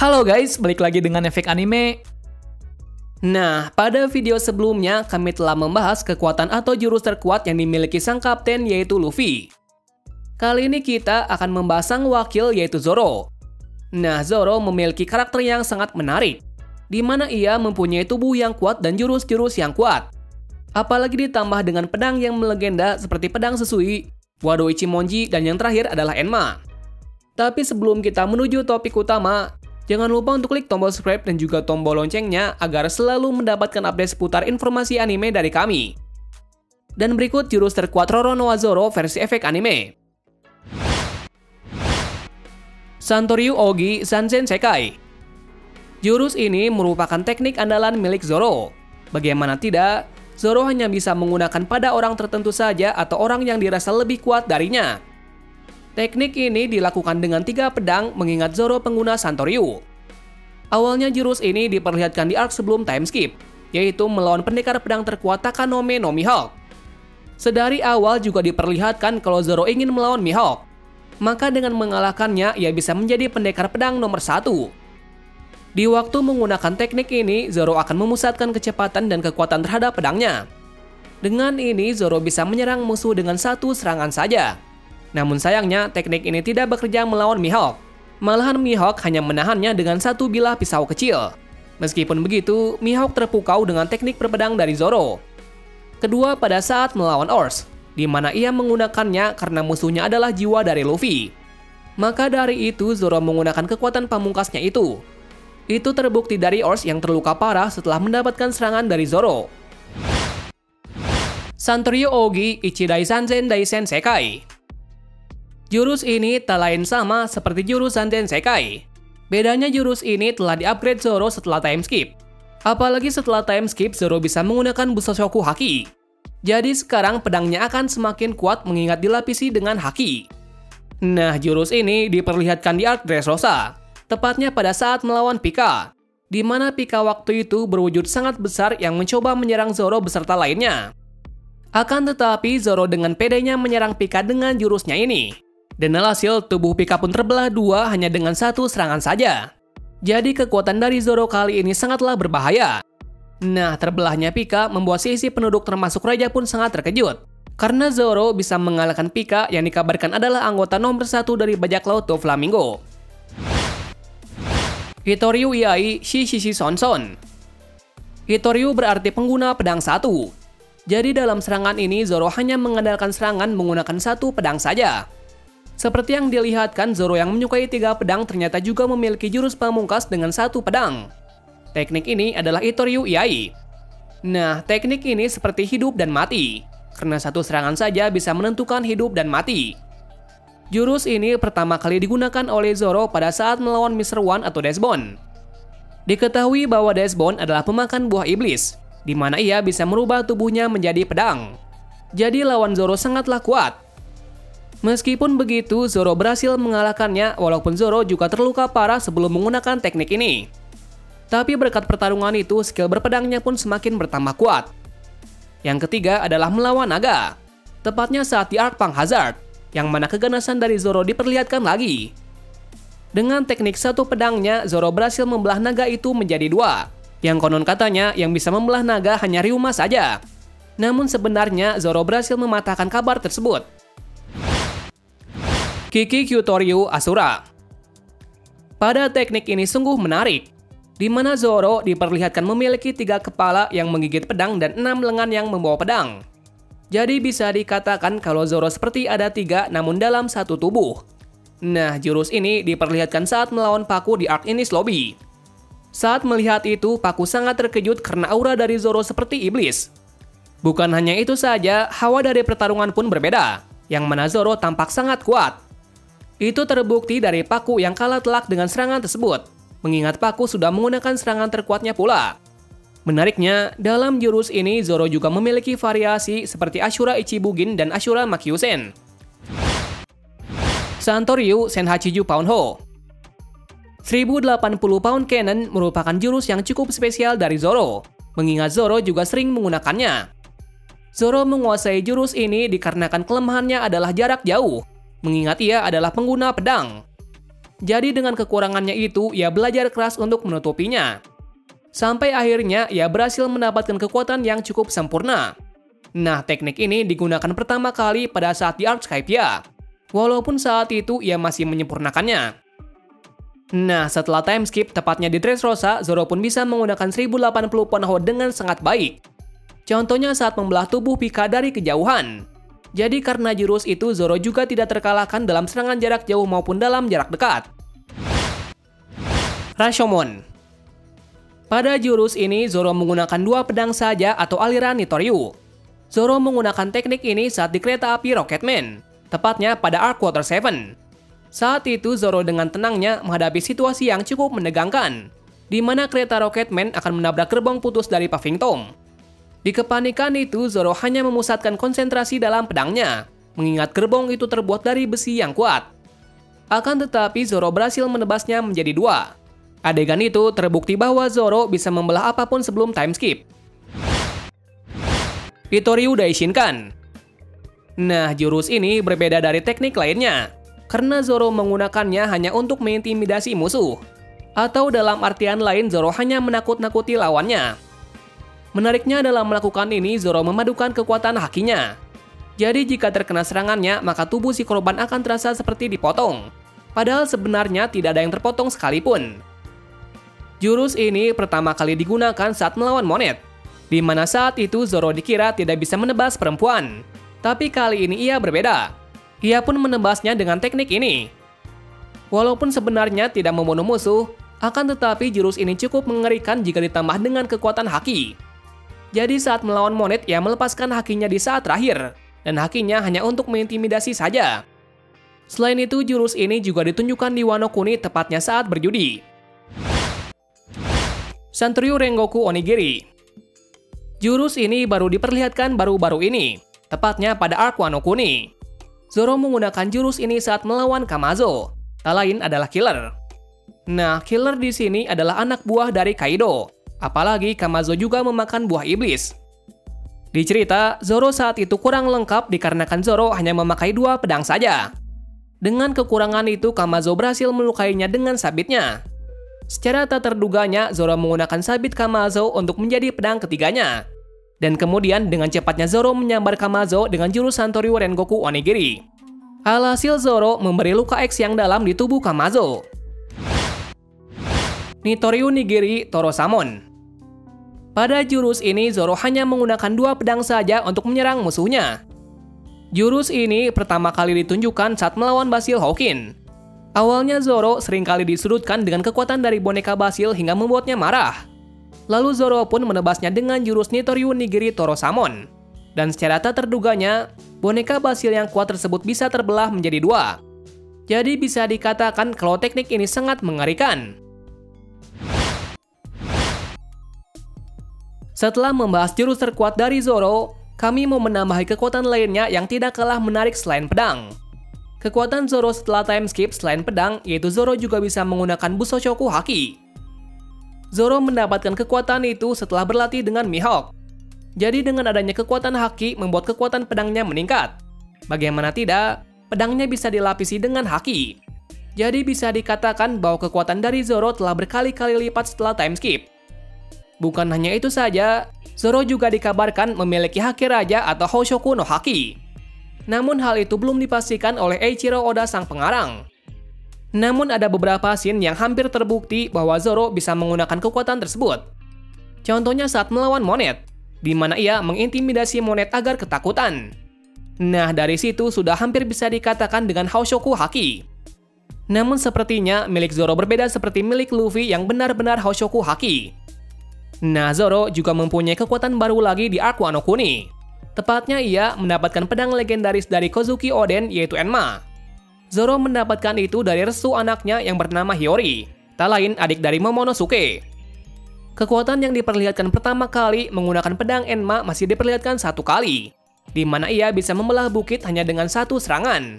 Halo guys, balik lagi dengan Efek Anime. Nah, pada video sebelumnya kami telah membahas kekuatan atau jurus terkuat yang dimiliki sang kapten yaitu Luffy. Kali ini kita akan membahas sang wakil yaitu Zoro. Nah, Zoro memiliki karakter yang sangat menarik, di mana ia mempunyai tubuh yang kuat dan jurus-jurus yang kuat. Apalagi ditambah dengan pedang yang melegenda seperti pedang Susui, Wado Ichimonji, dan yang terakhir adalah Enma. Tapi sebelum kita menuju topik utama, jangan lupa untuk klik tombol subscribe dan juga tombol loncengnya agar selalu mendapatkan update seputar informasi anime dari kami. Dan berikut jurus terkuat Roronoa Zoro versi Efek Anime. Santoryu Ogi Sanzen Sekai. Jurus ini merupakan teknik andalan milik Zoro. Bagaimana tidak, Zoro hanya bisa menggunakan pada orang tertentu saja atau orang yang dirasa lebih kuat darinya. Teknik ini dilakukan dengan 3 pedang mengingat Zoro pengguna Santoryu. Awalnya jurus ini diperlihatkan di arc sebelum time skip, yaitu melawan pendekar pedang terkuat Takanome no Mihawk. Sedari awal juga diperlihatkan kalau Zoro ingin melawan Mihawk, maka dengan mengalahkannya ia bisa menjadi pendekar pedang nomor 1. Di waktu menggunakan teknik ini, Zoro akan memusatkan kecepatan dan kekuatan terhadap pedangnya. Dengan ini, Zoro bisa menyerang musuh dengan 1 serangan saja. Namun sayangnya, teknik ini tidak bekerja melawan Mihawk. Malahan Mihawk hanya menahannya dengan 1 bilah pisau kecil. Meskipun begitu, Mihawk terpukau dengan teknik berpedang dari Zoro. Kedua pada saat melawan Ors, di mana ia menggunakannya karena musuhnya adalah jiwa dari Luffy. Maka dari itu, Zoro menggunakan kekuatan pamungkasnya itu. Itu terbukti dari Ors yang terluka parah setelah mendapatkan serangan dari Zoro. Santoryu Ogi Ichidai Sanzen Daisen Sekai. Jurus ini tak lain sama seperti jurus Sanzen Sekai. Bedanya jurus ini telah di-upgrade Zoro setelah time skip. Apalagi setelah time skip, Zoro bisa menggunakan Busoshoku Haki. Jadi sekarang pedangnya akan semakin kuat mengingat dilapisi dengan Haki. Nah, jurus ini diperlihatkan di arc Dressrosa, tepatnya pada saat melawan Pika, di mana Pika waktu itu berwujud sangat besar yang mencoba menyerang Zoro beserta lainnya. Akan tetapi Zoro dengan pedenya menyerang Pika dengan jurusnya ini. Dan alhasil tubuh Pika pun terbelah 2 hanya dengan 1 serangan saja. Jadi kekuatan dari Zoro kali ini sangatlah berbahaya. Nah, terbelahnya Pika membuat sisi penduduk termasuk raja pun sangat terkejut. Karena Zoro bisa mengalahkan Pika yang dikabarkan adalah anggota nomor 1 dari bajak laut Doflamingo. Hitoryu Iai Shishishi Sonson. Hitoryu berarti pengguna pedang 1. Jadi dalam serangan ini Zoro hanya mengandalkan serangan menggunakan 1 pedang saja. Seperti yang dilihatkan, Zoro yang menyukai 3 pedang ternyata juga memiliki jurus pamungkas dengan 1 pedang. Teknik ini adalah Hitoryu Iai. Nah, teknik ini seperti hidup dan mati, karena 1 serangan saja bisa menentukan hidup dan mati. Jurus ini pertama kali digunakan oleh Zoro pada saat melawan Mr. One atau Desbone. Diketahui bahwa Desbone adalah pemakan buah iblis, di mana ia bisa merubah tubuhnya menjadi pedang. Jadi lawan Zoro sangatlah kuat. Meskipun begitu, Zoro berhasil mengalahkannya walaupun Zoro juga terluka parah sebelum menggunakan teknik ini. Tapi berkat pertarungan itu, skill berpedangnya pun semakin bertambah kuat. Yang ketiga adalah melawan naga. Tepatnya saat di arc Punk Hazard, yang mana keganasan dari Zoro diperlihatkan lagi. Dengan teknik 1 pedangnya, Zoro berhasil membelah naga itu menjadi 2. Yang konon katanya yang bisa membelah naga hanya Ryuma saja. Namun sebenarnya Zoro berhasil mematahkan kabar tersebut. Kiki Kyutoryu Asura. Pada teknik ini sungguh menarik, di mana Zoro diperlihatkan memiliki 3 kepala yang menggigit pedang dan 6 lengan yang membawa pedang. Jadi bisa dikatakan kalau Zoro seperti ada 3 namun dalam 1 tubuh. Nah, jurus ini diperlihatkan saat melawan Paku di arc Enies Lobby. Saat melihat itu, Paku sangat terkejut karena aura dari Zoro seperti iblis. Bukan hanya itu saja, hawa dari pertarungan pun berbeda, yang mana Zoro tampak sangat kuat. Itu terbukti dari Paku yang kalah telak dengan serangan tersebut, mengingat Paku sudah menggunakan serangan terkuatnya pula. Menariknya, dalam jurus ini Zoro juga memiliki variasi seperti Ashura Ichibugin dan Ashura Makyusen. Santoryu Senhachiju Poundho. 1080 Pound Cannon merupakan jurus yang cukup spesial dari Zoro, mengingat Zoro juga sering menggunakannya. Zoro menguasai jurus ini dikarenakan kelemahannya adalah jarak jauh, mengingat ia adalah pengguna pedang. Jadi dengan kekurangannya itu, ia belajar keras untuk menutupinya. Sampai akhirnya ia berhasil mendapatkan kekuatan yang cukup sempurna. Nah, teknik ini digunakan pertama kali pada saat di Arc Skypiea. Walaupun saat itu ia masih menyempurnakannya. Nah, setelah time skip, tepatnya di Dressrosa, Zoro pun bisa menggunakan 1080 Ponho dengan sangat baik. Contohnya saat membelah tubuh Pika dari kejauhan. Jadi karena jurus itu, Zoro juga tidak terkalahkan dalam serangan jarak jauh maupun dalam jarak dekat. Rashomon. Pada jurus ini, Zoro menggunakan 2 pedang saja atau aliran Nitoryu. Zoro menggunakan teknik ini saat di kereta api Rocketman, tepatnya pada Arc Water 7. Saat itu, Zoro dengan tenangnya menghadapi situasi yang cukup menegangkan, di mana kereta Rocketman akan menabrak gerbong putus dari Puffing Tom. Di kepanikan itu, Zoro hanya memusatkan konsentrasi dalam pedangnya, mengingat gerbong itu terbuat dari besi yang kuat. Akan tetapi, Zoro berhasil menebasnya menjadi 2. Adegan itu terbukti bahwa Zoro bisa membelah apapun sebelum time skip. Itoryu Daishinkan. Nah, jurus ini berbeda dari teknik lainnya, karena Zoro menggunakannya hanya untuk mengintimidasi musuh. Atau dalam artian lain, Zoro hanya menakut-nakuti lawannya. Menariknya dalam melakukan ini, Zoro memadukan kekuatan hakinya. Jadi jika terkena serangannya, maka tubuh si korban akan terasa seperti dipotong. Padahal sebenarnya tidak ada yang terpotong sekalipun. Jurus ini pertama kali digunakan saat melawan Monet, di mana saat itu Zoro dikira tidak bisa menebas perempuan. Tapi kali ini ia berbeda. Ia pun menebasnya dengan teknik ini. Walaupun sebenarnya tidak membunuh musuh, akan tetapi jurus ini cukup mengerikan jika ditambah dengan kekuatan haki. Jadi saat melawan Monet, ia melepaskan hakinya di saat terakhir, dan hakinya hanya untuk mengintimidasi saja. Selain itu, jurus ini juga ditunjukkan di Wano Kuni tepatnya saat berjudi. Sanryu Rengoku Onigiri. Jurus ini baru diperlihatkan baru-baru ini, tepatnya pada Arc Wano Kuni. Zoro menggunakan jurus ini saat melawan Kamazo, tak lain adalah Killer. Nah, Killer di sini adalah anak buah dari Kaido, apalagi Kamazo juga memakan buah iblis. Di cerita, Zoro saat itu kurang lengkap dikarenakan Zoro hanya memakai 2 pedang saja. Dengan kekurangan itu, Kamazo berhasil melukainya dengan sabitnya. Secara tak terduganya, Zoro menggunakan sabit Kamazo untuk menjadi pedang ketiganya. Dan kemudian dengan cepatnya Zoro menyambar Kamazo dengan jurus Sanryu Rengoku Onigiri. Alhasil Zoro memberi luka X yang dalam di tubuh Kamazo. Nitoryu Nigiri Torosamon. Pada jurus ini, Zoro hanya menggunakan 2 pedang saja untuk menyerang musuhnya. Jurus ini pertama kali ditunjukkan saat melawan Basil Hawkin. Awalnya Zoro seringkali disudutkan dengan kekuatan dari boneka Basil hingga membuatnya marah. Lalu Zoro pun menebasnya dengan jurus Nitoryu Nigiri Torosamon. Dan secara tak terduganya, boneka Basil yang kuat tersebut bisa terbelah menjadi 2. Jadi bisa dikatakan kalau teknik ini sangat mengerikan. Setelah membahas jurus terkuat dari Zoro, kami mau menambahi kekuatan lainnya yang tidak kalah menarik selain pedang. Kekuatan Zoro setelah time skip selain pedang, yaitu Zoro juga bisa menggunakan Busoshoku Haki. Zoro mendapatkan kekuatan itu setelah berlatih dengan Mihawk. Jadi dengan adanya kekuatan Haki membuat kekuatan pedangnya meningkat. Bagaimana tidak, pedangnya bisa dilapisi dengan Haki. Jadi bisa dikatakan bahwa kekuatan dari Zoro telah berkali-kali lipat setelah time skip. Bukan hanya itu saja, Zoro juga dikabarkan memiliki Haki Raja atau Hoshoku no Haki. Namun hal itu belum dipastikan oleh Eiichiro Oda sang pengarang. Namun ada beberapa scene yang hampir terbukti bahwa Zoro bisa menggunakan kekuatan tersebut. Contohnya saat melawan Monet, di mana ia mengintimidasi Monet agar ketakutan. Nah, dari situ sudah hampir bisa dikatakan dengan Hoshoku Haki. Namun sepertinya milik Zoro berbeda seperti milik Luffy yang benar-benar Hoshoku Haki. Nah, Zoro juga mempunyai kekuatan baru lagi di Arc Wano Kuni. Tepatnya ia mendapatkan pedang legendaris dari Kozuki Oden yaitu Enma. Zoro mendapatkan itu dari restu anaknya yang bernama Hiyori, tak lain adik dari Momonosuke. Kekuatan yang diperlihatkan pertama kali menggunakan pedang Enma masih diperlihatkan 1 kali, di mana ia bisa membelah bukit hanya dengan 1 serangan.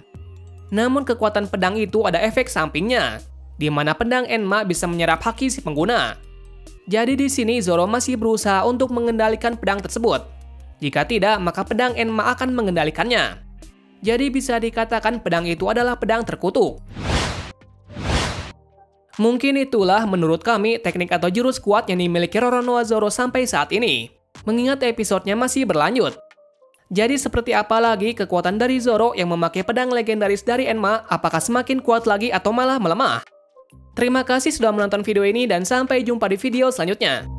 Namun kekuatan pedang itu ada efek sampingnya, di mana pedang Enma bisa menyerap haki si pengguna. Jadi di sini Zoro masih berusaha untuk mengendalikan pedang tersebut. Jika tidak, maka pedang Enma akan mengendalikannya. Jadi bisa dikatakan pedang itu adalah pedang terkutuk. Mungkin itulah menurut kami teknik atau jurus kuat yang dimiliki Roronoa Zoro sampai saat ini. Mengingat episodenya masih berlanjut. Jadi seperti apa lagi kekuatan dari Zoro yang memakai pedang legendaris dari Enma? Apakah semakin kuat lagi atau malah melemah? Terima kasih sudah menonton video ini dan sampai jumpa di video selanjutnya.